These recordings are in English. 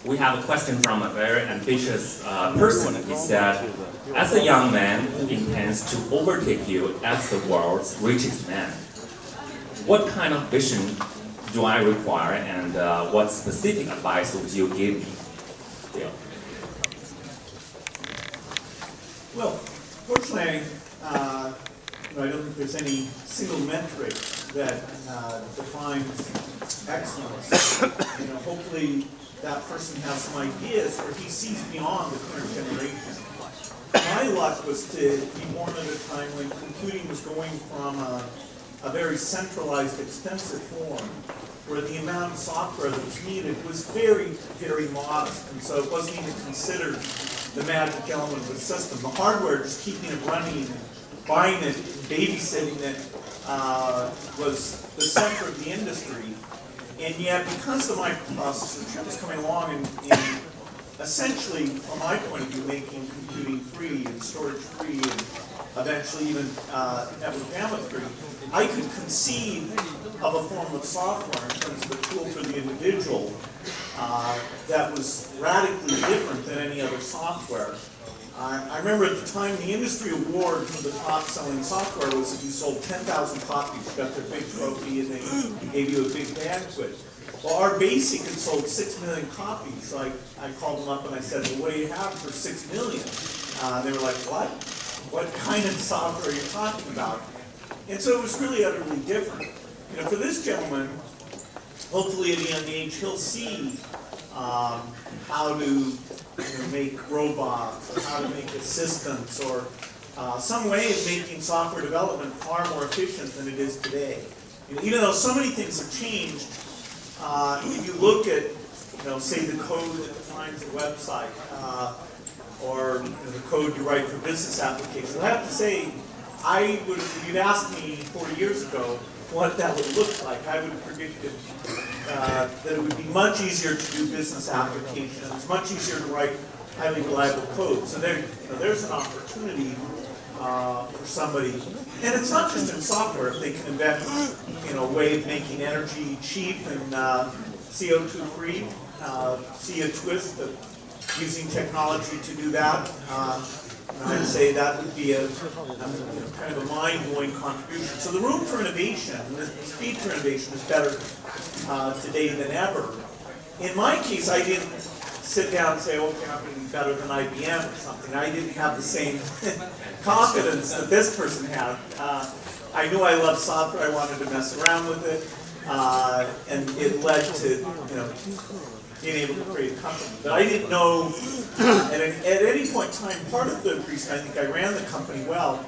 We have a question from a very ambitious person. He said, as a young man who intends to overtake you as the world's richest man, what kind of vision do I require, and what specific advice would you give me? Yeah. Well, fortunately, I don't think there's any single metric that defines excellence. Hopefully that person has some ideas, or he sees beyond the current generation. My luck was to be born at a time when computing was going from a very centralized, extensive form, where the amount of software that was needed was very, very modest, and so it wasn't even considered the magic element of the system. The hardware, just keeping it running, buying it, babysitting it, was the center of the industry. And yet, because the microprocessor chip was coming along and essentially, from my point of view, making computing free and storage free and eventually even network bandwidth free, I could conceive of a form of software in terms of a tool for the individual that was radically different than any other software. I remember at the time the industry award for the top-selling software was if you sold 10,000 copies, you got their big trophy, and they gave you a big banquet. Well, our Basic had sold 6 million copies, so I called them up and I said, well, what do you have for 6 million? They were like, what? What kind of software are you talking about? And so it was really utterly different. For this gentleman, hopefully at a young age, he'll see how to make robots, or how to make assistants, or some way of making software development far more efficient than it is today. Even though so many things have changed, if you look at, say the code that defines a website, or the code you write for business applications, I have to say, if you'd asked me 40 years ago what that would look like, I would have predicted that it would be much easier to do business applications, much easier to write highly reliable code. So there's an opportunity for somebody, and it's not just in software. If they can invent, a way of making energy cheap and CO2 free, see a twist of using technology to do that. I'd say that would be a kind of a mind-blowing contribution. So the room for innovation, the speed for innovation is better today than ever. In my case, I didn't sit down and say, okay, I'm going to be better than IBM or something. I didn't have the same confidence that this person had. I knew I loved software. I wanted to mess around with it, and it led to being able to create a company. But I didn't know at any point in time. Part of the reason I think I ran the company well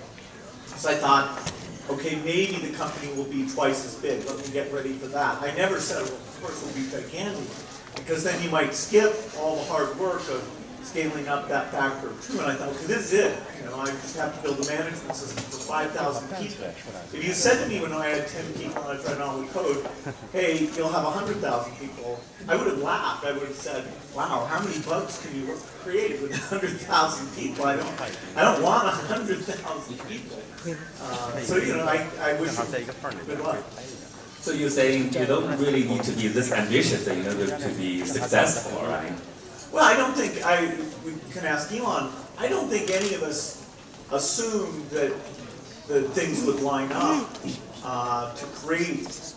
is I thought, okay, maybe the company will be twice as big. Let me get ready for that. I never said, well, of course, it'll be gigantic, because then you might skip all the hard work of scaling up that factor of 2. And I thought, okay, this is it. I just have to build a management system for 5,000 people. If you said to me when I had 10 people and I tried all the code, hey, you'll have 100,000 people, I would have laughed. I would have said, wow, how many bugs can you create with 100,000 people? I don't want 100,000 people. So I wish you good luck. So you're saying you don't really need to be this ambitious in order to be successful, right? Well, I don't think, we can ask Elon, I don't think any of us assumed that things would line up to create,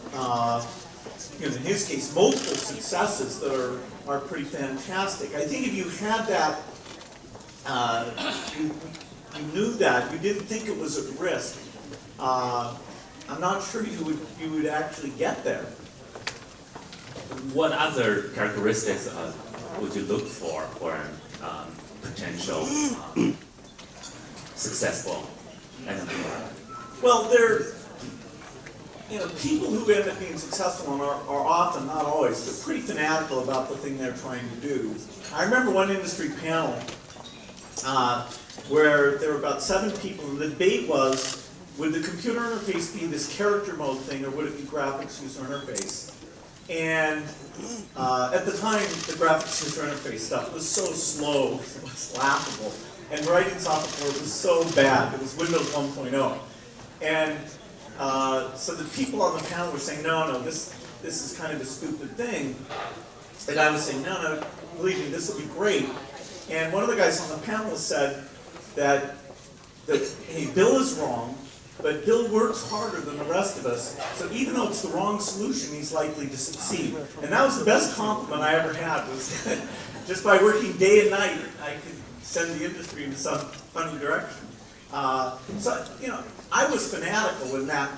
in his case, multiple successes that are pretty fantastic. I think if you had that, you knew that, you didn't think it was at risk, I'm not sure you would actually get there. What other characteristics would you look for a potential successful entrepreneur? Well, people who end up being successful are often, not always, but pretty fanatical about the thing they're trying to do. I remember one industry panel where there were about 7 people, and the debate was, would the computer interface be this character mode thing, or would it be graphics user interface? And at the time, the graphics user interface stuff was so slow, it was laughable. And writing software was so bad. It was Windows 1.0. And so the people on the panel were saying, no, this this is kind of a stupid thing. And I was saying, no, believe me, this will be great. And one of the guys on the panel said that hey, Bill is wrong, but Bill works harder than the rest of us, so even though it's the wrong solution, he's likely to succeed. And that was the best compliment I ever had, was that just by working day and night, I could send the industry in some funny direction. So, you know, I was fanatical in that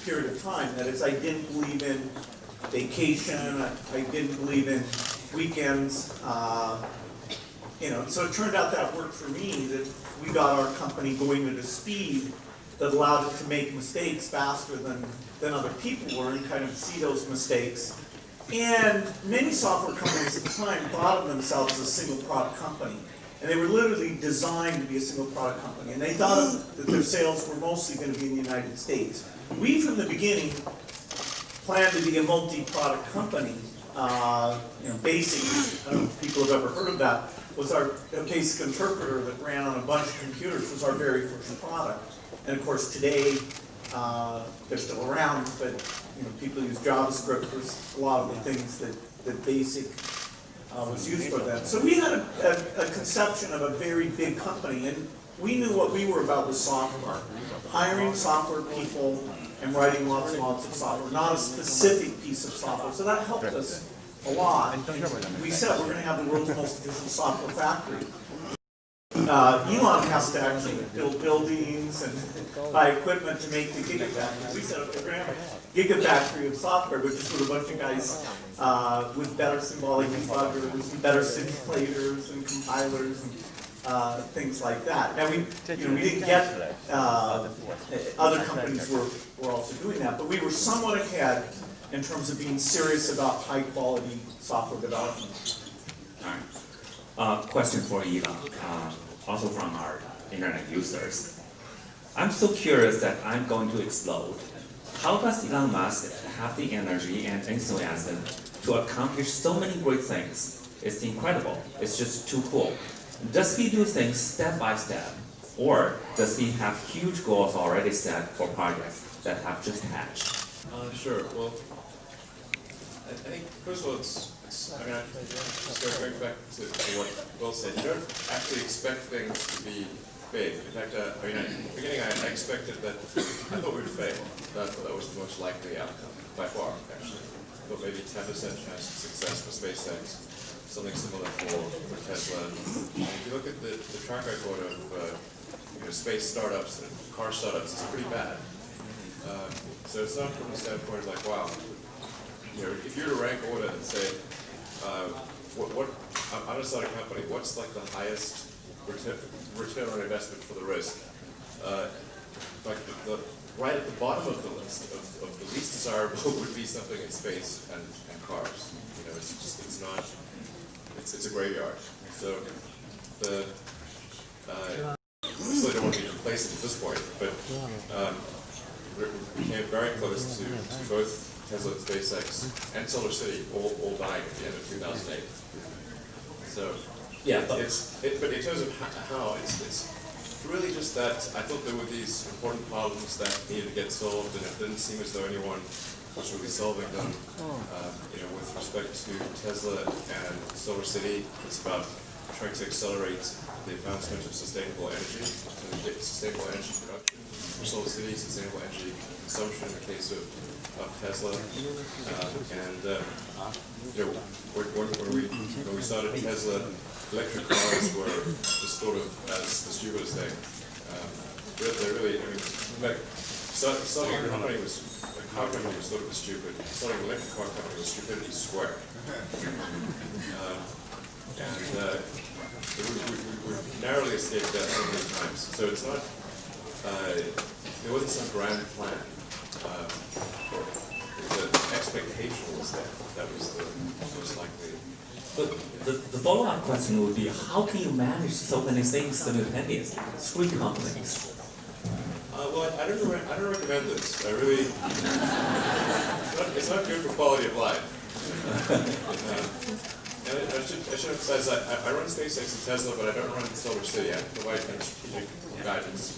period of time. That is, I didn't believe in vacation, I didn't believe in weekends. You know, so it turned out that worked for me, that we got our company going at a speed that allowed it to make mistakes faster than other people were and kind of see those mistakes. And many software companies at the time thought of themselves as a single product company. And they were literally designed to be a single product company. And they thought that their sales were mostly going to be in the United States. We, from the beginning, planned to be a multi-product company. You know, BASIC, I don't know if people have ever heard of that, was our BASIC interpreter that ran on a bunch of computers, was our very first product. And of course today, they're still around, but you know, people use JavaScript for a lot of the things that BASIC was used for them. So we had a conception of a very big company, and we knew what we were about with software. Hiring software people and writing lots and lots of software, not a specific piece of software. So that helped us a lot. We said we're going to have the world's most efficient software factory. Elon has to actually build buildings and buy equipment to make the gigafactory. We said, okay, we're going to have a gigafactory of software, which is with a bunch of guys with better symbolic debuggers and better simulators and compilers and things like that. Now we didn't get other companies were also doing that, but we were somewhat ahead in terms of being serious about high quality software development. All right. Question for Elon, also from our internet users. I'm so curious that I'm going to explode. How does Elon Musk have the energy and enthusiasm to accomplish so many great things? It's incredible. It's just too cool. Does he do things step by step? Or does he have huge goals already set for projects that have just hatched? Sure. Well, I think, first of all, I mean, I just going back to what Will said, you don't actually expect things to be big. In fact, I mean, in the beginning, I expected that, I thought we would fail. I thought that was the most likely outcome, by far, actually. I thought maybe 10% chance of success for SpaceX, something similar for Tesla. And if you look at the track record of space startups and car startups, it's pretty bad. So it's not from the standpoint of like, wow, if you were to rank order and say, I'm going to start a company, what's like the highest return on investment for the risk? Like right at the bottom of the list of the least desirable would be something in space and cars. It's a graveyard. So I certainly don't want to be complacent at this point, but we came very close to both Tesla, SpaceX, and Solar City all dying at the end of 2008. So yeah, but in terms of how, it's really just that I thought there were these important problems that needed to get solved, and it didn't seem as though anyone was really solving them. With respect to Tesla and Solar City, it's about trying to accelerate the advancement of sustainable energy and sustainable energy production. For Solar City, sustainable energy consumption in the case of Tesla, when we started Tesla, electric cars were just thought of as the stupidest thing. They're really, I mean, in fact, starting a car company was thought of as stupid. Starting an electric car company was stupidity squared. We narrowly escaped that so many times. So it's not, there wasn't some grand plan. The expectation was there. That was the most likely. But the follow-up question would be, how can you manage so many things simultaneously? 3 companies. Well, I don't recommend this. I really, it's not good for quality of life. And I should emphasize that I run SpaceX and Tesla, but I don't run Solar City. I provide kind of strategic guidance.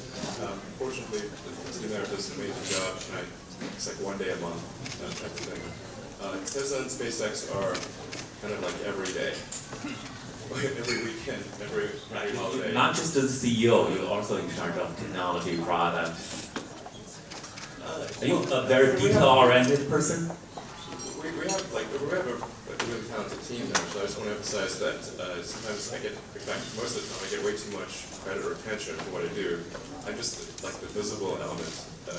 Fortunately, the team there does an amazing job, and it's like one day a month, that type of thing. Tesla and SpaceX are kind of like every day, every weekend, every holiday. Not just as CEO, you're also in charge of technology, product. Are you a very detail-oriented person? We have a really talented team there, so I just want to emphasize that sometimes I get, in fact, most of the time I get way too much credit or attention for what I do. I'm just like the visible element, but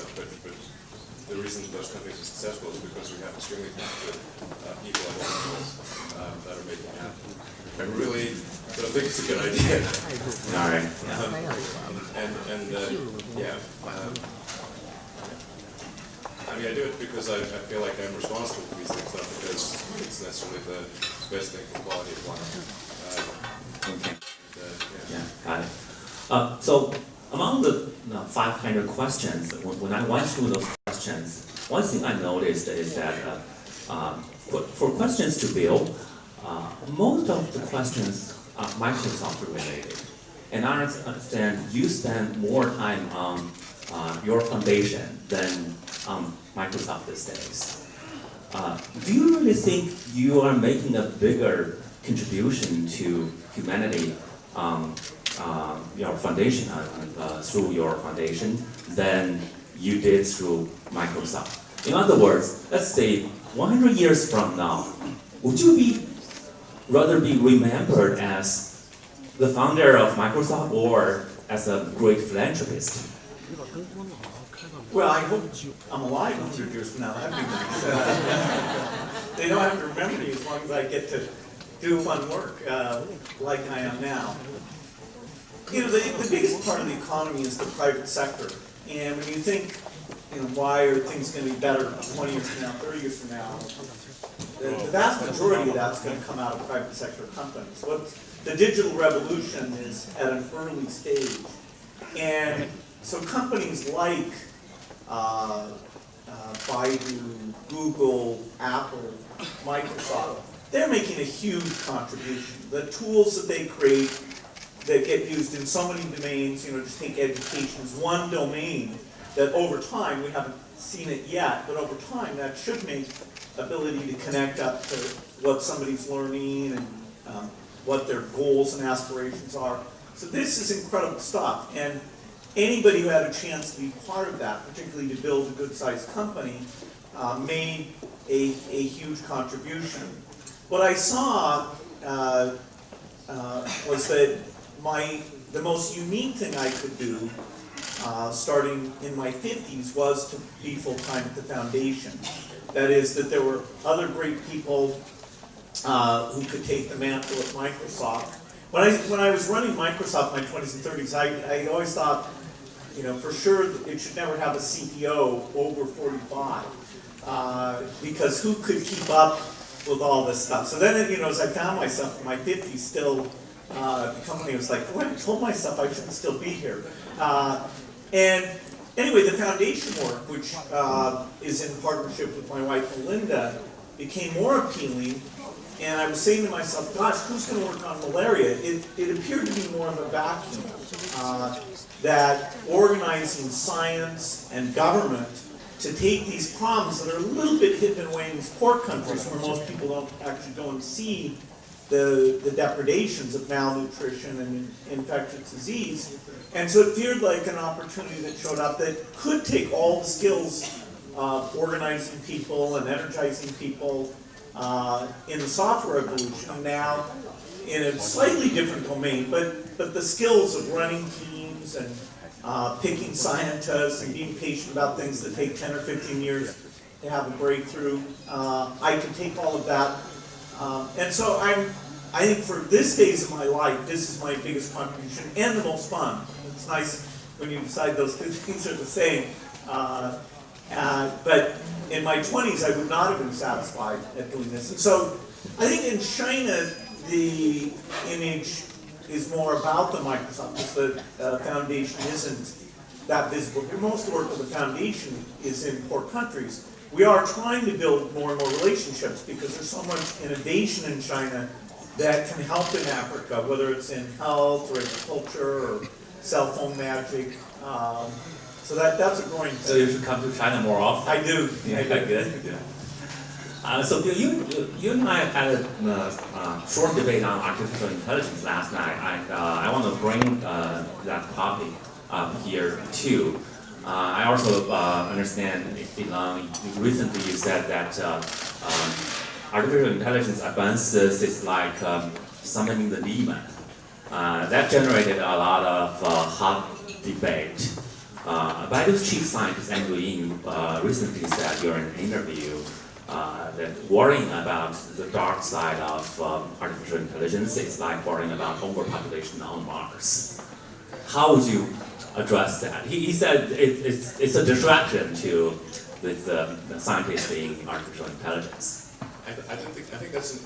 the reason those companies are successful is because we have extremely talented people and individuals that are making it happen. I really don't think it's a good idea. All right. I mean, I do it because I feel like I'm responsible for these things, not because it's necessarily the best thing for quality of life. Okay. Got it. So among the 500 questions, when I went through those questions, one thing I noticed is that for questions to Bill, most of the questions are Microsoft related. And I understand you spend more time on your foundation than Microsoft these days. Do you really think you are making a bigger contribution to humanity your foundation through your foundation than you did through Microsoft? In other words, let's say 100 years from now, would you rather be remembered as the founder of Microsoft or as a great philanthropist? Well, I hope I'm alive 100 years from now. That'd be nice. They don't have to remember me as long as I get to do fun work like I am now. You know, the biggest part of the economy is the private sector. And when you think, why are things going to be better 20 years from now, 30 years from now, the vast majority of that's going to come out of private sector companies. The digital revolution is at an early stage. And so companies like Baidu, Google, Apple, Microsoft, they're making a huge contribution. The tools that they create that get used in so many domains, just take education as one domain that over time, we haven't seen it yet, but over time that should make ability to connect up to what somebody's learning and what their goals and aspirations are. So this is incredible stuff. And anybody who had a chance to be part of that, particularly to build a good-sized company, made a huge contribution. What I saw was that the most unique thing I could do, starting in my 50s, was to be full-time at the foundation. That is, that there were other great people who could take the mantle at Microsoft. When I was running Microsoft in my 20s and 30s, I always thought, for sure it should never have a CEO over 45, because who could keep up with all this stuff? So then, as I found myself in my 50s still, the company was like, well, I told myself I shouldn't still be here. And anyway, the foundation work, which is in partnership with my wife Melinda, became more appealing. And I was saying to myself, gosh, who's going to work on malaria? It appeared to be more of a vacuum, that organizing science and government to take these problems that are a little bit hidden away in these poor countries where most people don't actually go and see the depredations of malnutrition and infectious disease. And so it appeared like an opportunity that showed up that could take all the skills of organizing people and energizing people in the software revolution now in a slightly different domain, but the skills of running teams and picking scientists and being patient about things that take 10 or 15 years to have a breakthrough. I can take all of that. And so I think for this phase of my life, this is my biggest contribution and the most fun. It's nice when you decide those two things are the same. But in my 20s, I would not have been satisfied at doing this. And so I think in China, the image is more about the Microsoft, because the foundation isn't that visible. Most work of the foundation is in poor countries. We are trying to build more and more relationships because there's so much innovation in China that can help in Africa, whether it's in health or agriculture or cell phone magic. So that's a growing thing. So you should come to China more often. I do. Yeah, I do. Good. Yeah. So you and I had a short debate on artificial intelligence last night. I want to bring that topic up here too. I also understand, Elon, recently you said that artificial intelligence advances is like summoning the demon. That generated a lot of hot debate. Baidu's chief scientist Andrew Ng recently said during an interview that worrying about the dark side of artificial intelligence is like worrying about overpopulation on Mars. How would you address that? He said it's a distraction to the scientists in artificial intelligence. I think that's an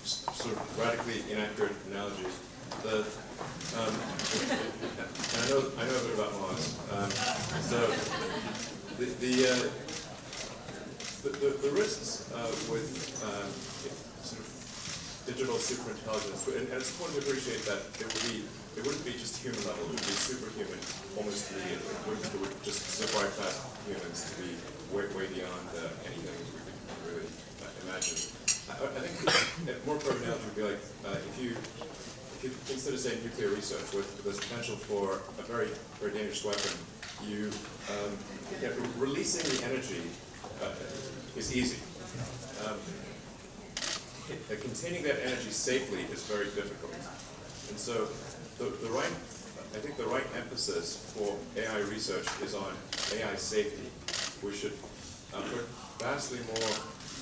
sort of radically inaccurate analogy. I know a bit about Mars. So the risks with sort of digital superintelligence, and it's important to appreciate that it wouldn't be just human level, it would be superhuman almost immediately. It would just so far past humans to be way beyond anything we could really imagine. I think more appropriate analogy would be like if you consider, say, nuclear research with the potential for a very dangerous weapon, releasing the energy is easy. Containing that energy safely is very difficult. And so I think the right emphasis for AI research is on AI safety. We should put vastly more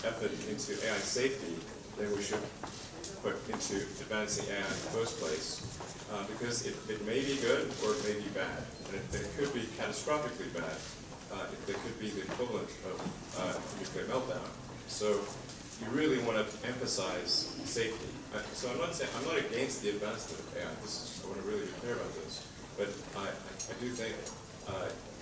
effort into AI safety than we should put into advancing AI in the first place, because it may be good or it may be bad, and it could be catastrophically bad. It could be the equivalent of nuclear meltdown. So you really want to emphasize safety. So I'm not against the advancement of AI. I want to really be clear about this, but I do think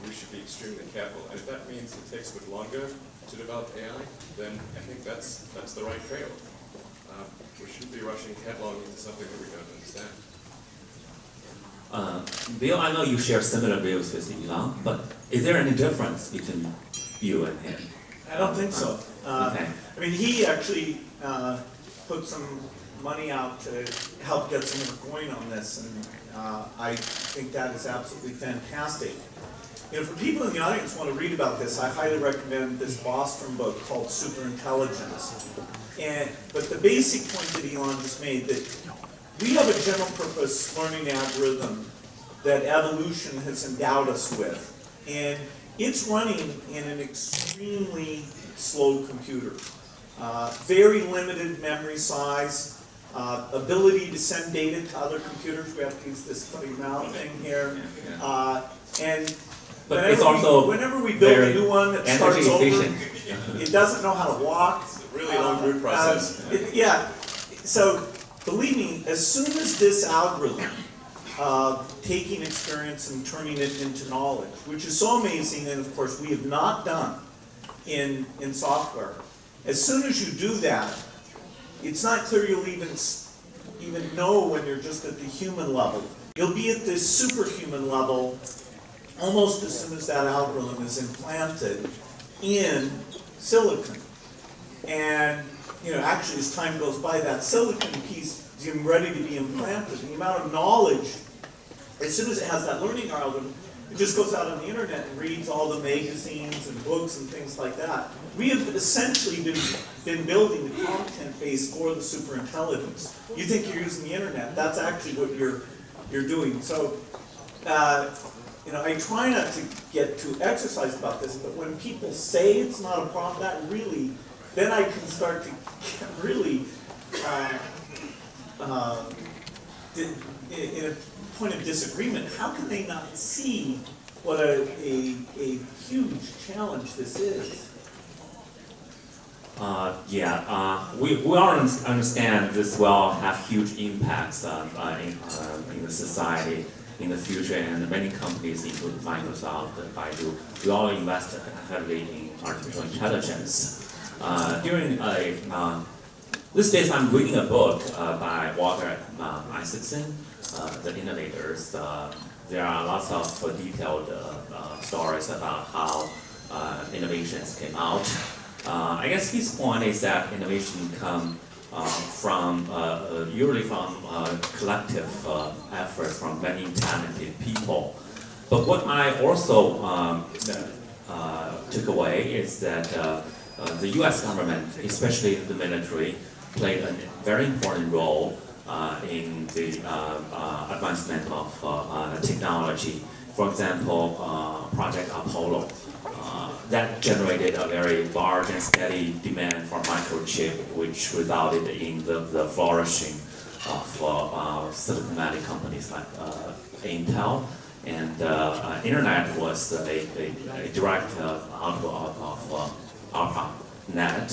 we should be extremely careful. And if that means it takes a bit longer to develop AI, then I think that's the right trade-off. We shouldn't be rushing headlong into something that we don't understand. Bill, I know you share similar views with Elon, but is there any difference between you and him? I don't think so. Okay. I mean, he actually put some money out to help get some work going on this, and I think that is absolutely fantastic. You know, for people in the audience who want to read about this, I highly recommend this Bostrom book called Superintelligence. But the basic point that Elon just made, that we have a general purpose learning algorithm that evolution has endowed us with. And it's running in an extremely slow computer. Very limited memory size, ability to send data to other computers. We have to use this funny mouth thing here. But whenever we build a new one that starts over, it doesn't know how to walk. It's a really long root process. So believe me, as soon as this algorithm, taking experience and turning it into knowledge, which is so amazing, and of course we have not done in software, as soon as you do that, it's not clear you'll even know when you're just at the human level. You'll be at this superhuman level almost as soon as that algorithm is implanted in silicon. And actually, as time goes by, that silicon piece is ready to be implanted. The amount of knowledge, as soon as it has that learning algorithm, it just goes out on the internet and reads all the magazines and books and things like that. We have essentially been building the content base for the superintelligence. You think you're using the internet, that's actually what you're doing. So, I try not to get too exercised about this, but when people say it's not a problem, that really, then I can start to get really in a point of disagreement. How can they not see what a huge challenge this is? We all understand this will have huge impacts in the society in the future, and many companies, including Microsoft, Baidu, we all invest heavily in artificial intelligence. These days I'm reading a book by Walter Isaacson, The Innovators. There are lots of detailed stories about how innovations came out. I guess his point is that innovation comes usually from collective efforts from many talented people. But what I also took away is that the U.S. government, especially the military, played a very important role in the advancement of technology. For example, Project Apollo. That generated a very large and steady demand for microchip, which resulted in the flourishing of Silicon Valley companies like Intel. And internet was a direct output of ARPANET.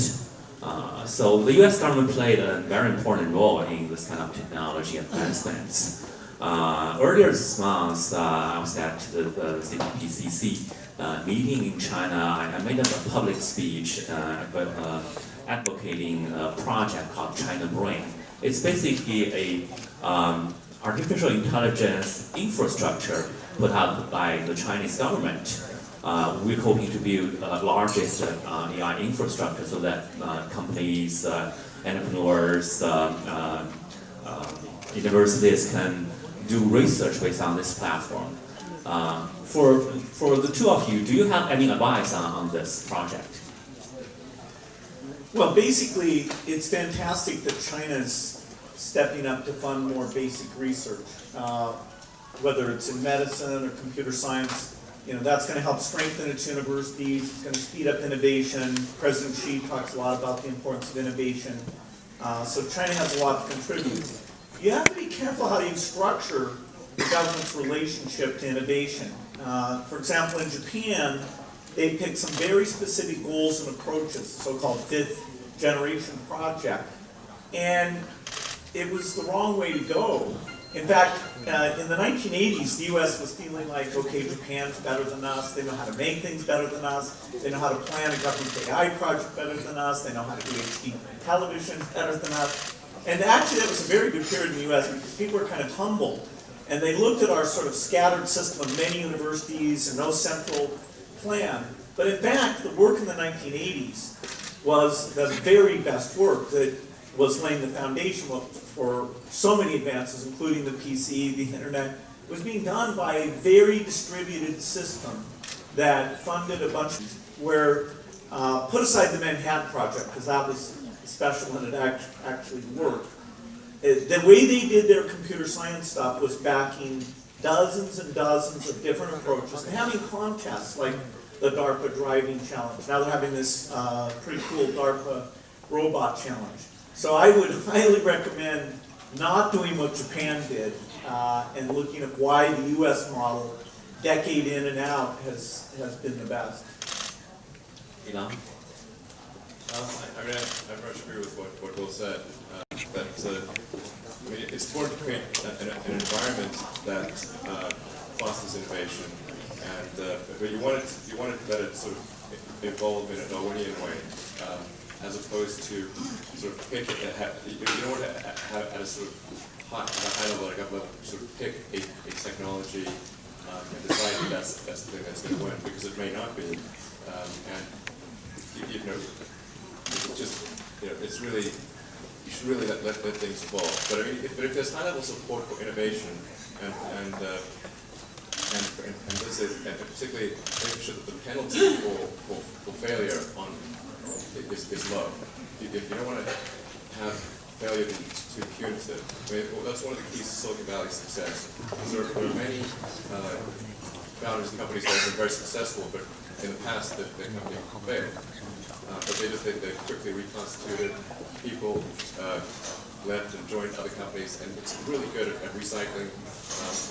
So the U.S. government played a very important role in this kind of technology advancements. Earlier this month, I was at the CPPCC meeting in China. I made a public speech advocating a project called China Brin. It's basically a artificial intelligence infrastructure put out by the Chinese government. We're hoping to build the largest AI infrastructure so that companies, entrepreneurs, universities can do research based on this platform. For the two of you, do you have any advice on this project? Well, basically, it's fantastic that China's stepping up to fund more basic research. Whether it's in medicine or computer science, that's going to help strengthen its universities. It's going to speed up innovation. President Xi talks a lot about the importance of innovation. So China has a lot to contribute. You have to be careful how you structure the government's relationship to innovation. For example, in Japan, they picked some very specific goals and approaches, the so-called fifth generation project. And it was the wrong way to go. In fact, in the 1980s, the US was feeling like, okay, Japan's better than us, they know how to make things better than us, they know how to plan a government AI project better than us, they know how to do HD television better than us. And actually that was a very good period in the US because people were kind of humbled. And they looked at our sort of scattered system of many universities and no central plan. But in fact, the work in the 1980s was the very best work that was laying the foundation for so many advances, including the PC, the internet. It was being done by a very distributed system that funded a bunch where, put aside the Manhattan Project, because that was special and it actually worked. The way they did their computer science stuff was backing dozens and dozens of different approaches and having contests like the DARPA driving challenge. Now they're having this pretty cool DARPA robot challenge. So I would highly recommend not doing what Japan did and looking at why the US model, decade in and out, has been the best. Elon? I very much agree with what Will said. It's important to create an environment that fosters innovation, but you want it to let it sort of evolve in a Darwinian way, as opposed to sort of pick it. You don't want to have at a sort of high level, like level, sort of pick a technology and decide that that's the thing that's going to win, because it may not be, and it's really. You should really let things evolve. But I mean, if there's high-level support for innovation and particularly making sure that the penalty for failure is low. You don't want to have failure be too punitive. I mean, that's one of the keys to Silicon Valley's success. There are many founders and companies that have been very successful, but in the past the company failed. But they quickly reconstituted. People left and joined other companies, and it's really good at recycling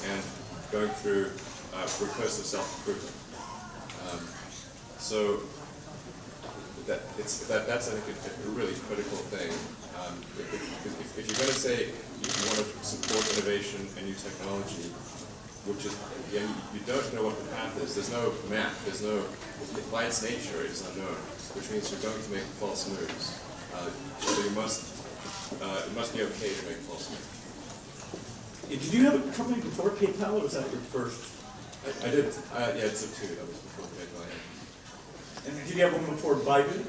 and going through recursive self-improvement. So that's I think a really critical thing. If you're going to say you want to support innovation and new technology, which is, again, you don't know what the path is. There's no map. There's no, by its nature, it's unknown, which means you're going to make false moves. So it must be okay to make false moves. Did you have a company before PayPal, or was that your first? I did. Yeah, it's a two. That was before PayPal. Yeah. And did you have one before Baidu?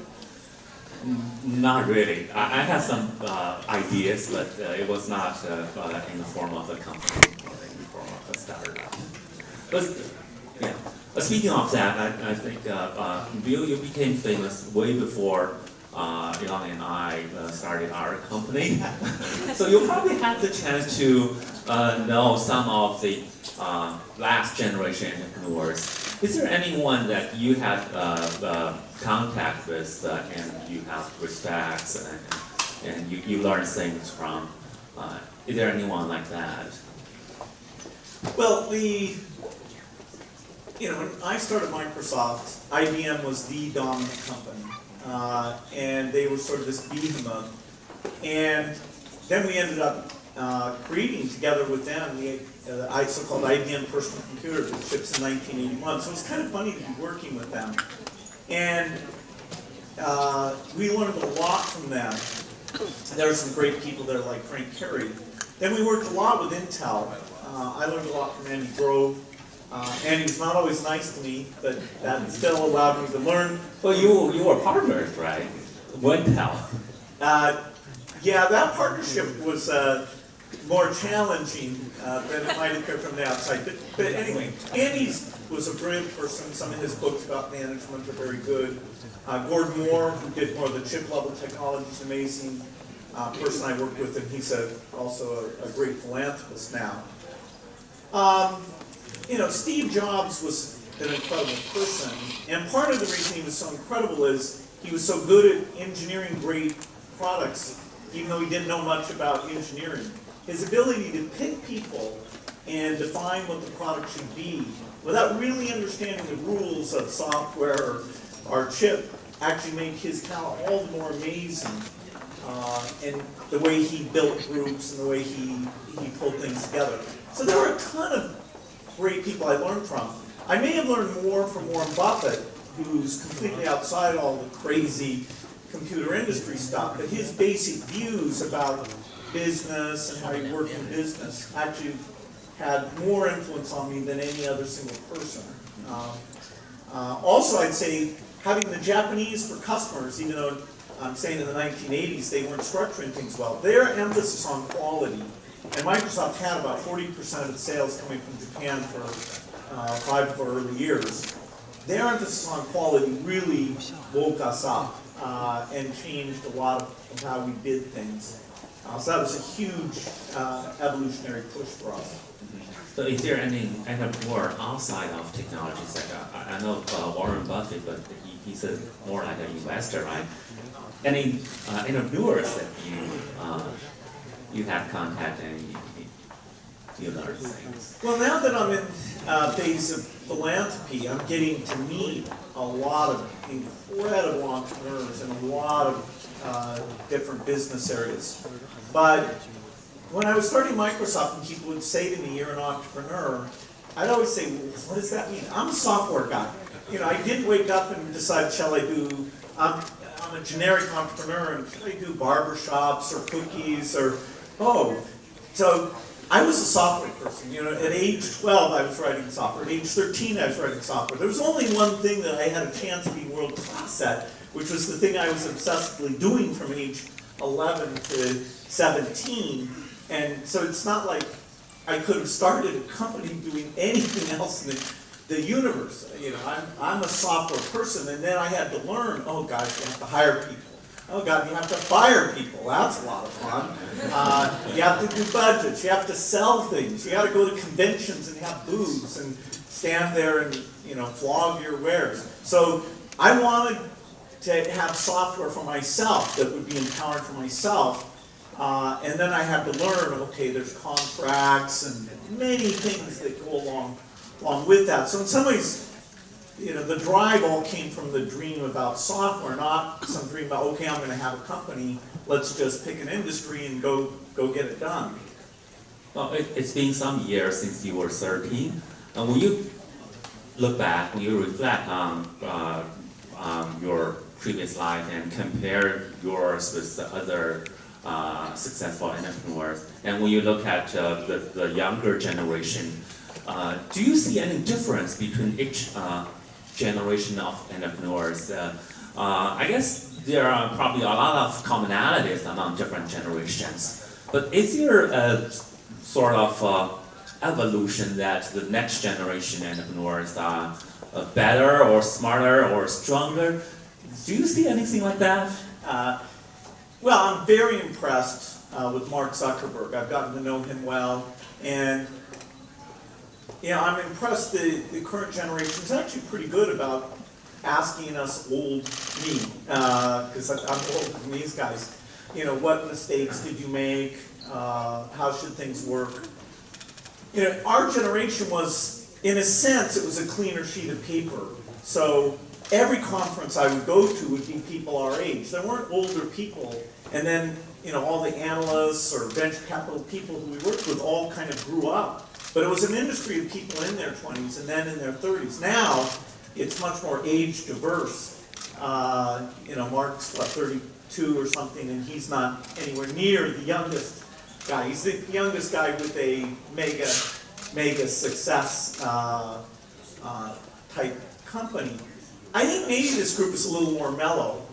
Not really. I had some ideas, but it was not in the form of a company or in the form of a startup. But yeah. Speaking of that, I think you became famous way before Elon and I started our company. So you probably had the chance to know some of the last generation entrepreneurs. Is there anyone that you had contact with and you have respect and you learn things from? Is there anyone like that? Well, when I started Microsoft, IBM was the dominant company, and they were sort of this behemoth. And then we ended up creating together with them the so-called IBM personal computer that ships in 1981. So it's kind of funny to be working with them. And we learned a lot from them. There were some great people there like Frank Carey. Then we worked a lot with Intel. I learned a lot from Andy Grove. Andy was not always nice to me, but that still allowed me to learn. Well, you were partners, right? Intel. Yeah, that partnership was more challenging than it might appear from the outside. But anyway, Andy was a brilliant person. Some of his books about management are very good. Gordon Moore, who did more of the chip level technology, is an amazing person I worked with, and he's also a great philanthropist now. Steve Jobs was an incredible person, and part of the reason he was so incredible is he was so good at engineering great products, even though he didn't know much about engineering. His ability to pick people and define what the product should be without really understanding the rules of software or chip actually made his talent all the more amazing. And the way he built groups and the way he pulled things together. So there were a ton of great people I learned from. I may have learned more from Warren Buffett, who's completely outside all the crazy computer industry stuff, but his basic views about business and how you work in business actually had more influence on me than any other single person. Also, I'd say having the Japanese for customers, even though I'm saying in the 1980s they weren't structuring things well, their emphasis on quality, and Microsoft had about 40% of its sales coming from Japan for 5 of our early years. Their emphasis on quality really woke us up and changed a lot of how we did things. So that was a huge evolutionary push for us. So is there any entrepreneur outside of technologies? Like I know Warren Buffett, but he's more like an investor, right? Any entrepreneurs that you have contact and you learn things? Well, now that I'm in phase of philanthropy, I'm getting to meet a lot of incredible entrepreneurs in a lot of different business areas. But when I was starting Microsoft and people would say to me, "You're an entrepreneur," I'd always say, "Well, what does that mean? I'm a software guy. I didn't wake up and decide, shall I do, I'm a generic entrepreneur, and should I do barbershops or cookies or, so I was a software person. At age 12, I was writing software. At age 13, I was writing software. There was only one thing that I had a chance of being world class at, which was the thing I was obsessively doing from age 11 to 17. And so it's not like I could have started a company doing anything else in the universe. I'm a software person, and then I had to learn, oh God, you have to hire people. Oh God, you have to fire people. That's a lot of fun. You have to do budgets. You have to sell things. You got to go to conventions and have booths and stand there and flog your wares. So I wanted to have software for myself that would be empowered for myself. And then I had to learn, okay, there's contracts and many things that go along with that. So in some ways, the drive all came from the dream about software, not some dream about, okay, I'm going to have a company, let's just pick an industry and go get it done. Well, it's been some years since you were 13. When you look back, when you reflect on your previous life and compare yours with the other successful entrepreneurs, and when you look at the younger generation, do you see any difference between each generation of entrepreneurs? I guess there are probably a lot of commonalities among different generations. But is there a sort of evolution that the next generation entrepreneurs are better or smarter or stronger? Do you see anything like that? Well, I'm very impressed with Mark Zuckerberg. I've gotten to know him well, and I'm impressed the current generation is actually pretty good about asking us old me, because I'm older than these guys. What mistakes did you make? How should things work? Our generation was, in a sense, it was a cleaner sheet of paper. So every conference I would go to would be people our age. There weren't older people. And then, all the analysts or venture capital people who we worked with all kind of grew up. But it was an industry of people in their 20s and then in their 30s. Now, it's much more age diverse. Mark's, 32 or something, and he's not anywhere near the youngest guy. He's the youngest guy with a mega success type company. I think maybe this group is a little more mellow.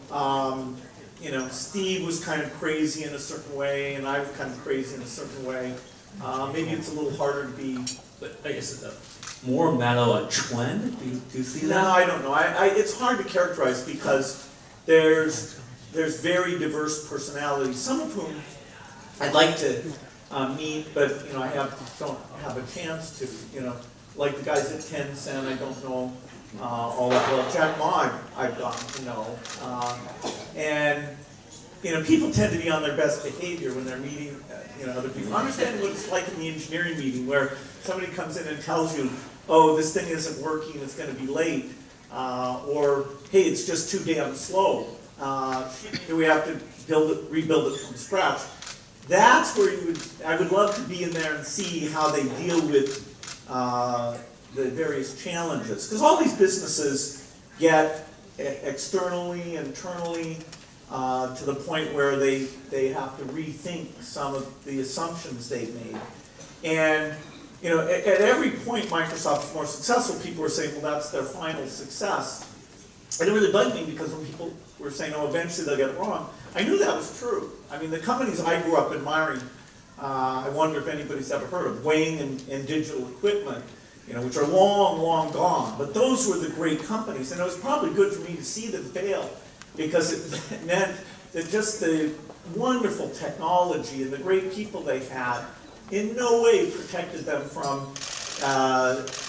Steve was kind of crazy in a certain way, and I was kind of crazy in a certain way. Maybe it's a little harder to be. But is it more mellow a trend? Do you see that? No, I don't know. It's hard to characterize because there's very diverse personalities. Some of whom I'd like to meet, but I don't have a chance to. Like the guys at Tencent, I don't know all of well. Jack Ma, I've gotten to know, and people tend to be on their best behavior when they're meeting other people. Understand what it's like in the engineering meeting where somebody comes in and tells you, oh, this thing isn't working, it's going to be late, or hey, it's just too damn slow. We have to rebuild it from scratch. That's where I would love to be in there and see how they deal with the various challenges. Because all these businesses get externally, internally, to the point where they have to rethink some of the assumptions they've made. And at every point Microsoft is more successful, people were saying, well, that's their final success. And it really bugged me because when people were saying, oh, eventually they'll get it wrong, I knew that was true. I mean, the companies I grew up admiring, I wonder if anybody's ever heard of Wing and Digital Equipment, which are long, long gone. But those were the great companies, and it was probably good for me to see them fail because it meant that just the wonderful technology and the great people they had in no way protected them from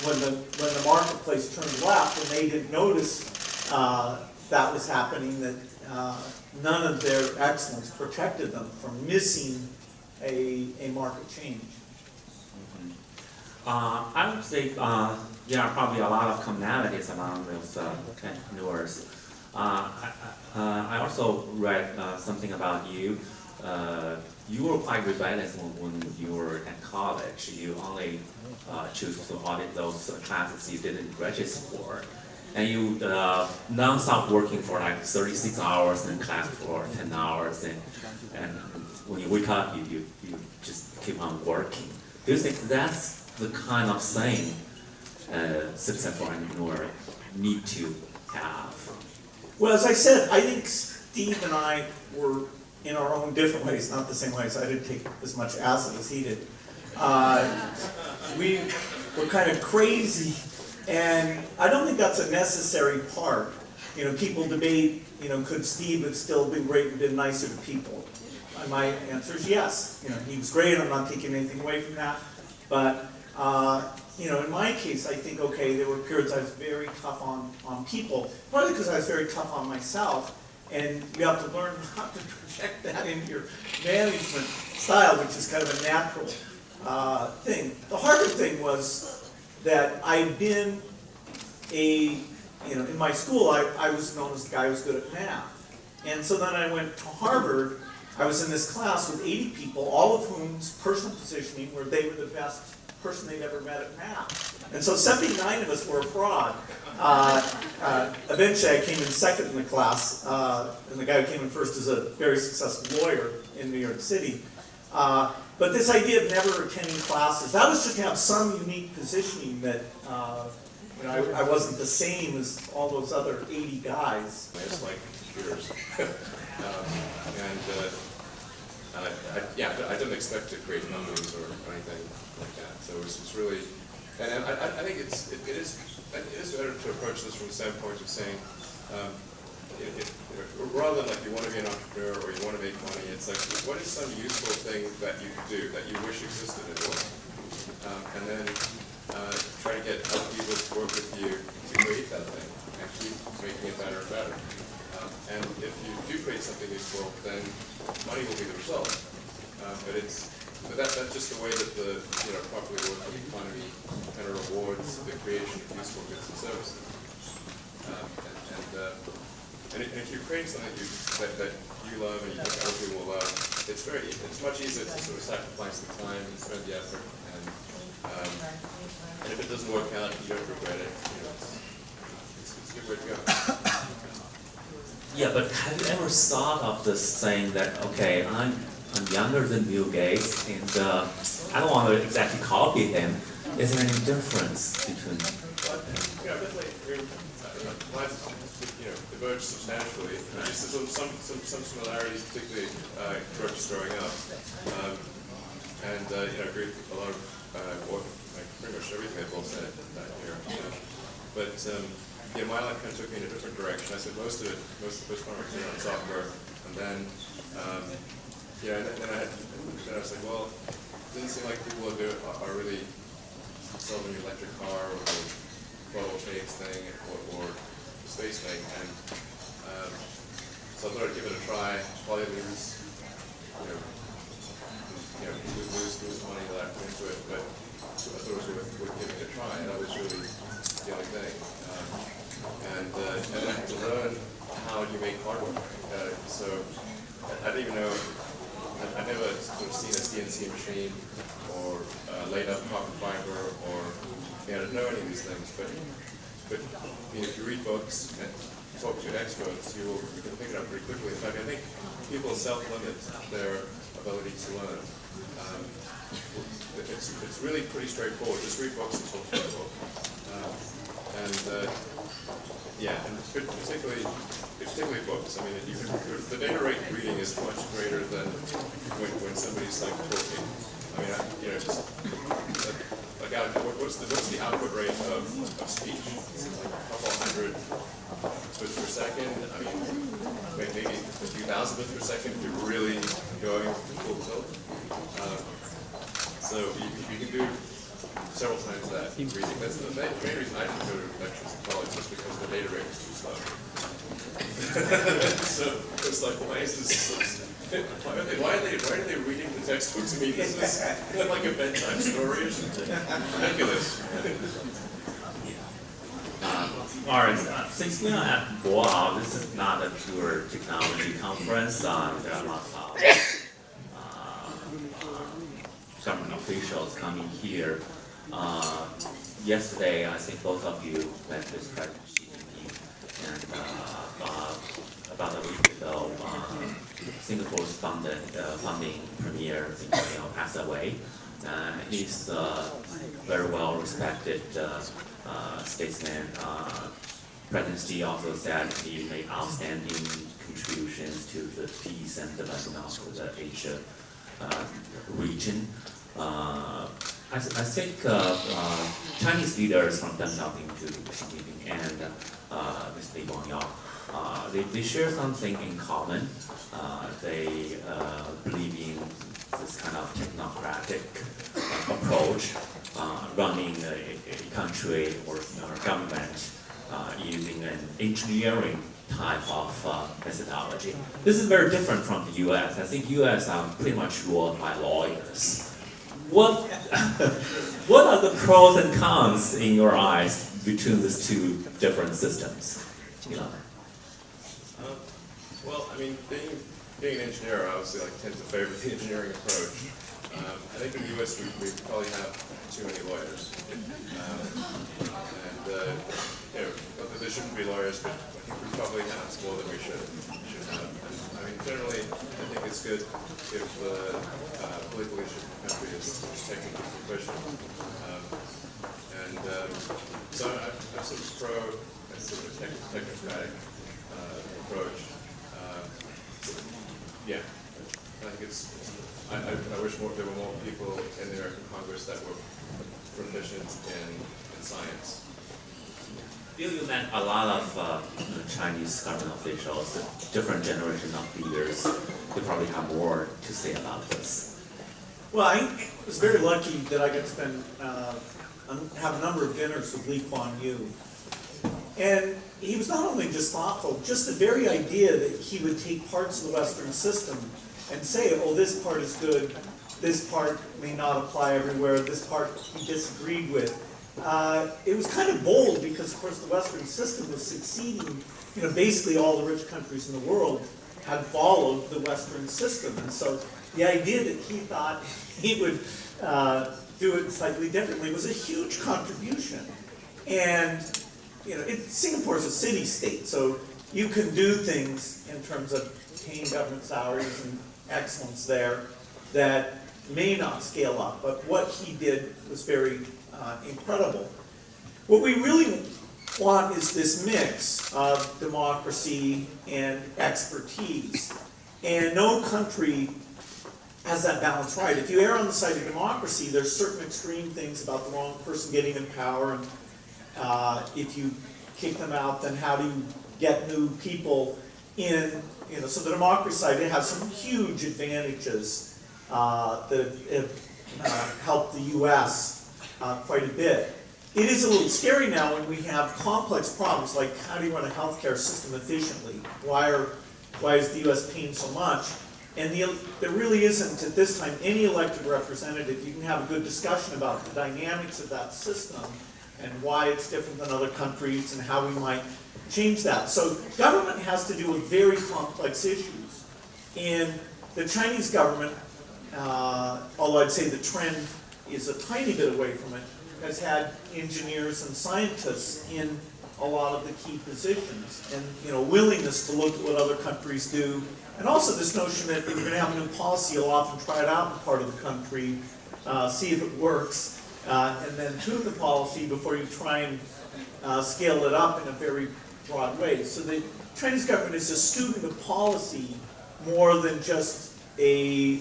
when the marketplace turned left and they didn't notice that was happening, that none of their excellence protected them from missing a market change. I would say there are probably a lot of commonalities among those entrepreneurs. I also read something about you. You were quite rebellious when you were at college. You only choose to audit those classes you didn't register for. And you non-stop working for like 36 hours in class for 10 hours. And when you wake up, you just keep on working. Do you think that's the kind of thing successful entrepreneur need to have? Well, as I said, I think Steve and I were in our own different ways, not the same ways. I didn't take as much acid as he did. We were kind of crazy, and I don't think that's a necessary part. People debate, could Steve have still been great and been nicer to people? And my answer is yes. He was great. I'm not taking anything away from that. But in my case, I think, okay, there were periods I was very tough on people, partly because I was very tough on myself, and you have to learn how to project that into your management style, which is kind of a natural thing. The harder thing was that I'd been in my school, I was known as the guy who was good at math. And so then I went to Harvard. I was in this class with 80 people, all of whom's personal positioning were they were the best person they'd ever met at math. And so 79 of us were a fraud. Eventually I came in second in the class, and the guy who came in first is a very successful lawyer in New York City. But this idea of never attending classes, that was just to have some unique positioning that I wasn't the same as all those other 80 guys. It's like computers. I didn't expect to create companies or anything like that. So it's really, and I think it is better to approach this from the standpoint of saying, rather than like you want to be an entrepreneur or you want to make money, it's like, what is some useful thing that you could do that you wish existed in the world? And then try to get other people to work with you to create that thing and keep making it better and better. And if you do create something useful, then money will be the result. But that's just the way that the properly working economy kind of rewards the creation of useful goods and services. And if you create something that you love and you think other people will love, it's much easier to sort of sacrifice the time and spend the effort. And if it doesn't work out, you don't regret it. It's a good way to go. Yeah, but have you ever thought of this saying that, okay, I'm younger than Bill Gates, and I don't want to exactly copy him. Is there any difference between? Definitely. Lives, diverge substantially. There's some similarities, particularly just growing up, and I agree with a lot of pretty much everything they've all said here. But my life kind of took me in a different direction. I said most of the first part of my on software, and then then I was like, well, it doesn't seem like people are really selling the electric car or the photovoltaics thing or the space thing, and so I thought I'd give it a try. Probably lose money that I put into it, but I thought it was worth giving it a try, and that was really the only thing. And then I had to learn how you make hardware. So I didn't even know. I'd never sort of seen a CNC machine or laid up carbon fiber or I didn't know any of these things. But if you read books and talk to experts, you can pick it up pretty quickly. In fact, I think people self-limit their ability to learn. It's really pretty straightforward. Just read books and talk to people. And particularly books. I mean, the data rate reading is much greater than when somebody's like talking. I mean, what's the output rate of speech? It's like a couple hundred bits per second. I mean, maybe a few thousand bits per second if you're really going full tilt. So you can do several times that reading. That's the main reason I didn't go to lectures in college was because the data rate was too slow. So it's like, why is this? Why are they reading the textbooks? I mean, this is like a bedtime story or something. Ridiculous. All right, since we are at Boao, this is not a pure technology conference. There are lots of government officials coming here. Yesterday, I think both of you met with President Xi, and about a week ago, Singapore's founding premier passed away. He's a very well respected statesman. President Xi also said he made outstanding contributions to the peace and development of the Asia region. I think Chinese leaders, from them talking to Xi Jinping and Mr. Li Guangyao, they share something in common. They believe in this kind of technocratic approach, running a country or government using an engineering type of methodology. This is very different from the U.S. I think U.S. are pretty much ruled by lawyers. What are the pros and cons in your eyes between these two different systems? Well, I mean, being an engineer, I obviously tend to favor the engineering approach. I think in the U.S. we probably have too many lawyers, and not that there shouldn't be lawyers, but I think we probably have more than we should have. And, I mean, generally, I think it's good if the political leadership of the country is technically proficient. So I'm sort of pro a sort of technocratic approach. yeah, I think I wish there were more people in the American Congress that were proficient in science. You met a lot of Chinese government officials, different generations of leaders. They probably have more to say about this. Well, I was very lucky that I got to spend, have a number of dinners with Lee Kuan Yew. And he was not only just thoughtful, just the very idea that he would take parts of the Western system and say, oh, this part is good, this part may not apply everywhere, this part he disagreed with. It was kind of bold because, of course, the Western system was succeeding. Basically all the rich countries in the world had followed the Western system. And so the idea that he thought he would do it slightly differently was a huge contribution. And Singapore is a city-state, so you can do things in terms of paying government salaries and excellence there that may not scale up. But what he did was very incredible. What we really want is this mix of democracy and expertise. And no country has that balance right. If you err on the side of democracy, there's certain extreme things about the wrong person getting in power. And if you kick them out, then how do you get new people in? So the democracy side, it has some huge advantages that have helped the U.S. Quite a bit. It is a little scary now when we have complex problems like how do you run a healthcare system efficiently? Why is the U.S. paying so much? And there really isn't at this time any elected representative. You can have a good discussion about the dynamics of that system and why it's different than other countries and how we might change that. So government has to do with very complex issues. And the Chinese government, although I'd say the trend is a tiny bit away from it, has had engineers and scientists in a lot of the key positions, and willingness to look at what other countries do, and also this notion that if you're going to have a new policy, you'll often try it out in part of the country, see if it works, and then tune the policy before you try and scale it up in a very broad way. So the Chinese government is a student of policy more than just a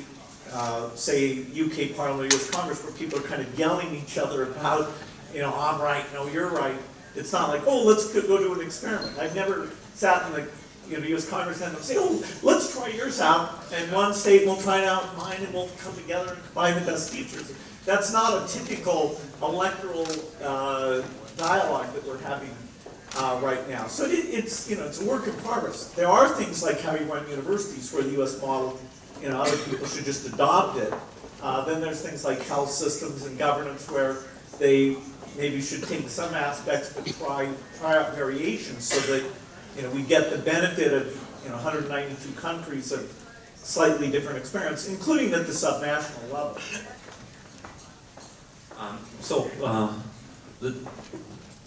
say UK Parliament or US Congress where people are kind of yelling at each other about, I'm right, no, you're right. It's not like, oh, let's go do an experiment. I've never sat in the US Congress and say, oh, let's try yours out, and one state will try out mine, and we'll come together and combine the best features. That's not a typical electoral dialogue that we're having right now. So it's a work in progress. There are things like how you run universities where the US model, other people should just adopt it. Then there's things like health systems and governance where they maybe should take some aspects but try out variations so that we get the benefit of 192 countries of slightly different experience, including at the subnational level.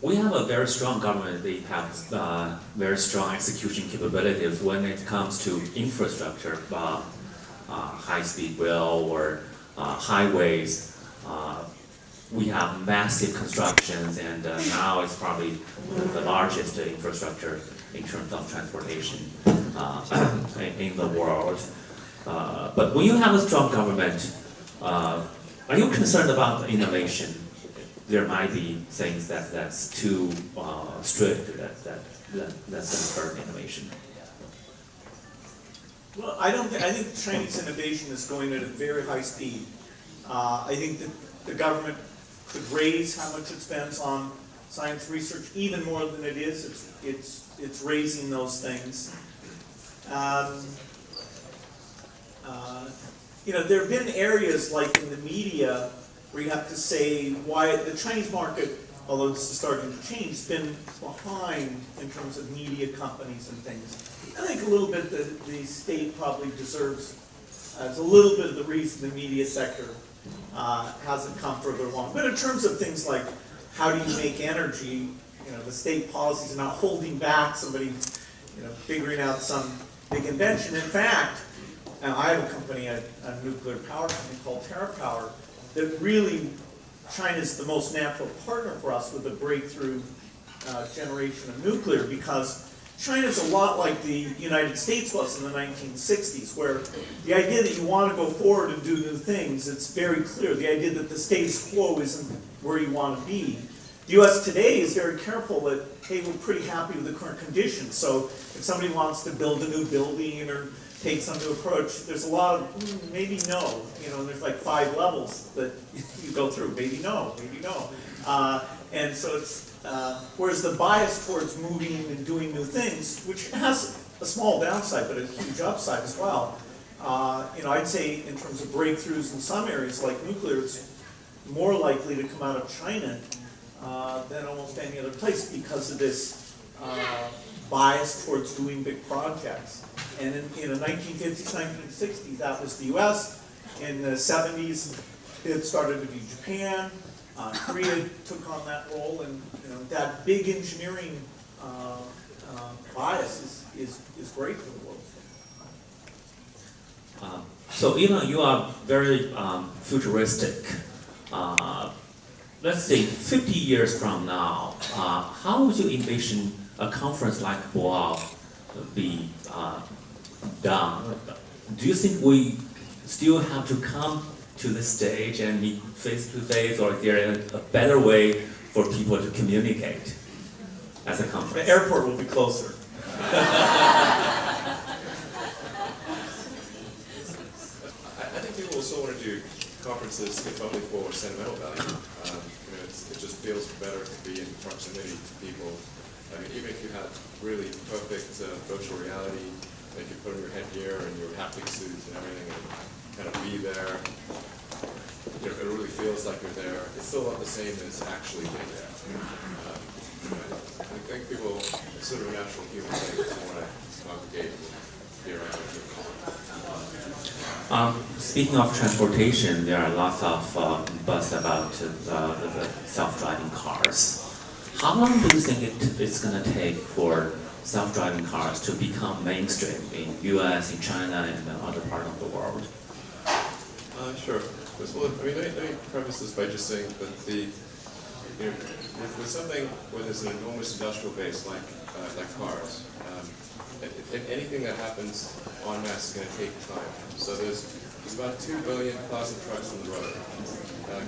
We have a very strong government. They have very strong execution capabilities when it comes to infrastructure. High-speed rail or highways. We have massive constructions, and now it's probably the largest infrastructure in terms of transportation in the world. But when you have a strong government, are you concerned about innovation? There might be things that's too strict that's going to hurt innovation. Well, I think Chinese innovation is going at a very high speed. I think that the government could raise how much it spends on science research even more than it is. It's raising those things. There have been areas like in the media where you have to say why the Chinese market, although this is starting to change, has been behind in terms of media companies and things. I think a little bit the state probably deserves as a little bit of the reason the media sector hasn't come further along. But in terms of things like how do you make energy, the state policies are not holding back somebody, figuring out some big invention. In fact, I have a company, a nuclear power company called TerraPower, that really China's the most natural partner for us with the breakthrough generation of nuclear, because China's a lot like the United States was in the 1960s, where the idea that you want to go forward and do new things, it's very clear. The idea that the status quo isn't where you want to be. The U.S. today is very careful that, hey, we're pretty happy with the current conditions. So if somebody wants to build a new building or take some new approach, there's a lot of maybe no. You know, there's like 5 levels that you go through. Maybe no, maybe no. And so it's, whereas the bias towards moving and doing new things, which has a small downside but a huge upside as well, you know, I'd say in terms of breakthroughs in some areas like nuclear, it's more likely to come out of China than almost any other place because of this bias towards doing big projects. And in the 1950s, 1960s, that was the US. In the 70s, it started to be Japan. Korea took on that role, and you know, that big engineering bias is great for the world. So Elon, you are very futuristic. Let's say 50 years from now, how would you envision a conference like Boao be done? Do you think we still have to come to the stage and meet face to face, or is there a better way for people to communicate as a conference? The airport will be closer. I think people will still want to do conferences if only for sentimental value. You know, it just feels better to be in proximity to people. I mean, even if you have really perfect virtual reality, like you put on your headgear and your haptic suits and everything, and kind of be there, you know, it really feels like you're there. It's still not the same as actually being there. I think people, it's sort of a natural human thing to want to congregate and be around people. Speaking of transportation, there are lots of buzz about the self-driving cars. How long do you think it's going to take for self-driving cars to become mainstream in US, in China, and other parts of the world? Sure. Well, I mean, let me preface this by just saying that you know, with something where there's an enormous industrial base like cars, anything that happens en masse is going to take time. So there's about 2 billion cars and trucks on the road.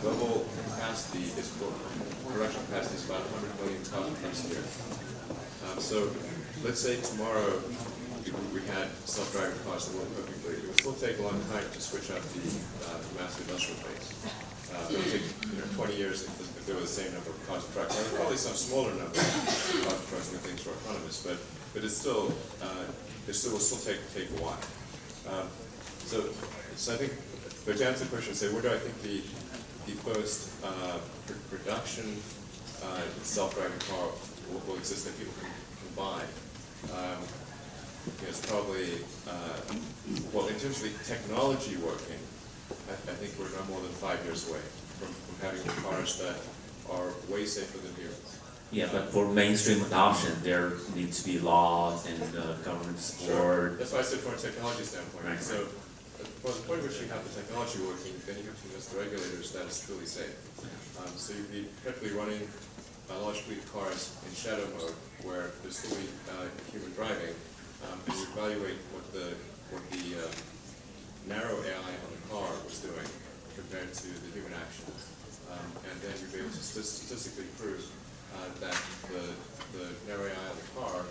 Global capacity is production capacity is about 100 million cars and trucks a year. So let's say tomorrow we had self-driving cars that work perfectly. It would still take a long time to switch up the massive industrial base. It would take 20 years if there were the same number of cars and trucks. There's probably some smaller number of cars and trucks when things are autonomous, but it's still will still take a while. So I think, but to answer the question, say where do I think the first production self-driving car will exist that people can buy? It's probably, well, in terms of the technology working, I think we're no more than 5 years away from having cars that are way safer than humans. Yeah, but for mainstream adoption, there needs to be laws and government support. Sure. That's why I said from a technology standpoint. Right. So, from the point at which you have the technology working, then you have to convince the regulators that it's truly safe. So you'd be effectively running a large fleet of cars in shadow mode, where there's still human driving, and you evaluate what the narrow AI on the car was doing compared to the human actions, and then you'd be able to statistically prove that the narrow AI on the car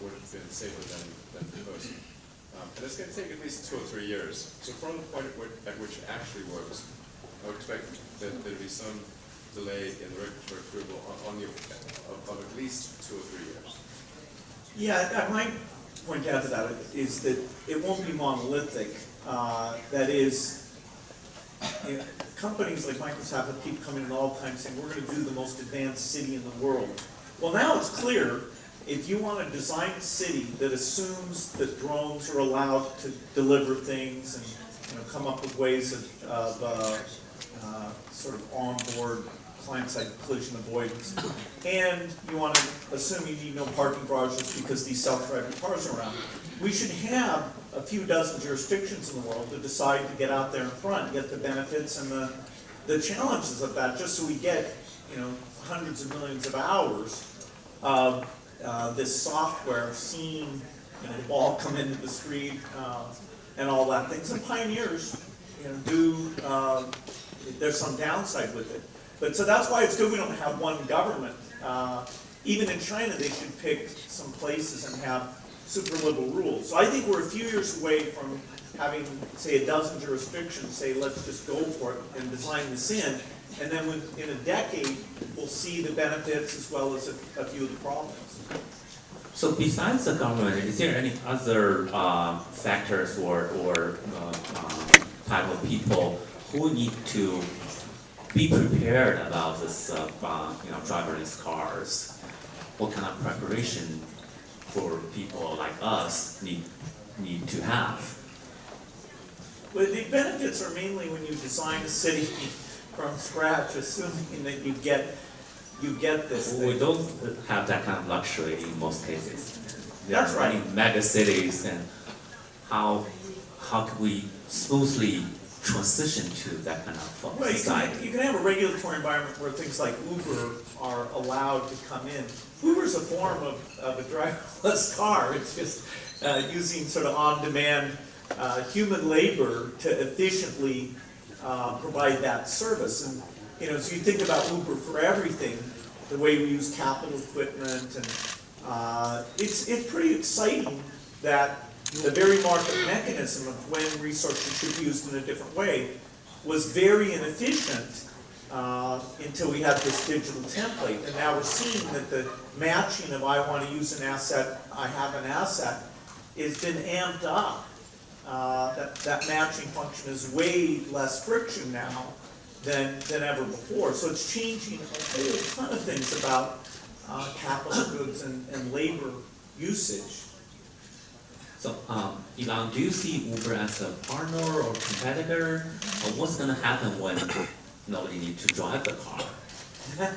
would have been safer than the person. And it's going to take at least 2 or 3 years. So from the point at which it actually works, I would expect that there'd be some delay in the regulatory approval of at least 2 or 3 years. Yeah, my point to add to that is that it won't be monolithic. That is, you know, companies like Microsoft keep coming in all the time saying, we're going to do the most advanced city in the world. Well, now it's clear, if you want to design a city that assumes that drones are allowed to deliver things and come up with ways of sort of onboard client-side collision avoidance, and you want to assume you need no parking garages because these self-driving cars are around, we should have a few dozen jurisdictions in the world to decide to get out there in front, get the benefits and the challenges of that, just so we get hundreds of millions of hours of this software, seeing the ball come into the street and all that thing. Some pioneers, there's some downside with it. But so that's why it's good we don't have one government. Even in China, they should pick some places and have super liberal rules. So I think we're a few years away from having, say, a dozen jurisdictions say, let's just go for it and design this in. And then in a decade, we'll see the benefits as well as a few of the problems. So besides the government, is there any other factors or type of people who need to be prepared about this, driverless cars? What kind of preparation for people like us need to have? Well, the benefits are mainly when you design a city from scratch, assuming that you get this thing. We don't have that kind of luxury in most cases. That's right. Running mega cities, and how can we smoothly transition to that kind of society? You can have a regulatory environment where things like Uber are allowed to come in. Uber's a form of a driverless car. It's just using sort of on-demand human labor to efficiently provide that service. And so you think about Uber for everything, the way we use capital equipment, and it's pretty exciting that the very market mechanism of when resources should be used in a different way was very inefficient until we had this digital template. And now we're seeing that the matching of I want to use an asset, I have an asset, has been amped up. That matching function is way less friction now than ever before. So it's changing a whole ton of things about capital goods and labor usage. So, Elon, do you see Uber as a partner or competitor? Or what's going to happen when nobody needs to drive the car? I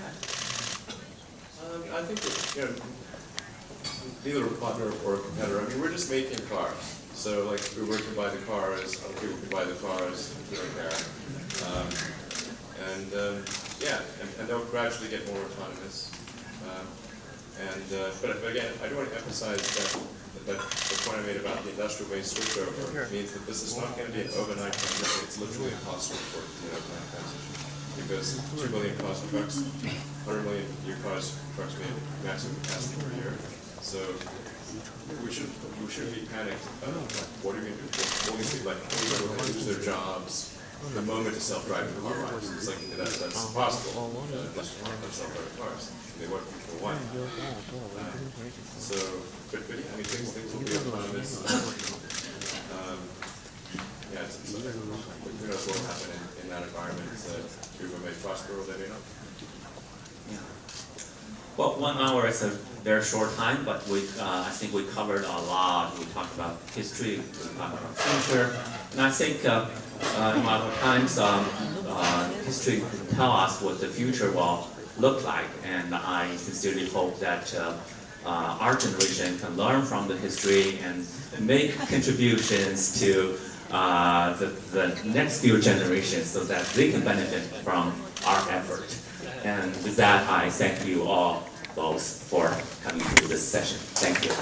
think that, neither a partner or a competitor. I mean, we're just making cars. So, like, Uber can buy the cars, other people can buy the cars here and there. And they'll gradually get more autonomous. But again, I do want to emphasize that the point I made about the industrial base switchover means that this is not going to be an overnight transition. It's literally impossible for it to be an overnight transition. Because 2 million cars and trucks, 100 million new cars trucks made maximum capacity per year. So we shouldn't be panicked about what are we going to do? All these people people are going to lose their jobs the moment a self-driving car arrives. It's like that's impossible. Self-driving cars. They work for one. But yeah, I mean things will be autonomous. Who knows what will happen in that environment? Uber may prosper or they may not. Yeah. Well, 1 hour is a very short time, but I think we covered a lot. We talked about history, we talked about future, and I think a lot of times history can tell us what the future will look like, and I sincerely hope that our generation can learn from the history and make contributions to the next few generations so that they can benefit from our effort. And with that, I thank you all both for coming to this session. Thank you.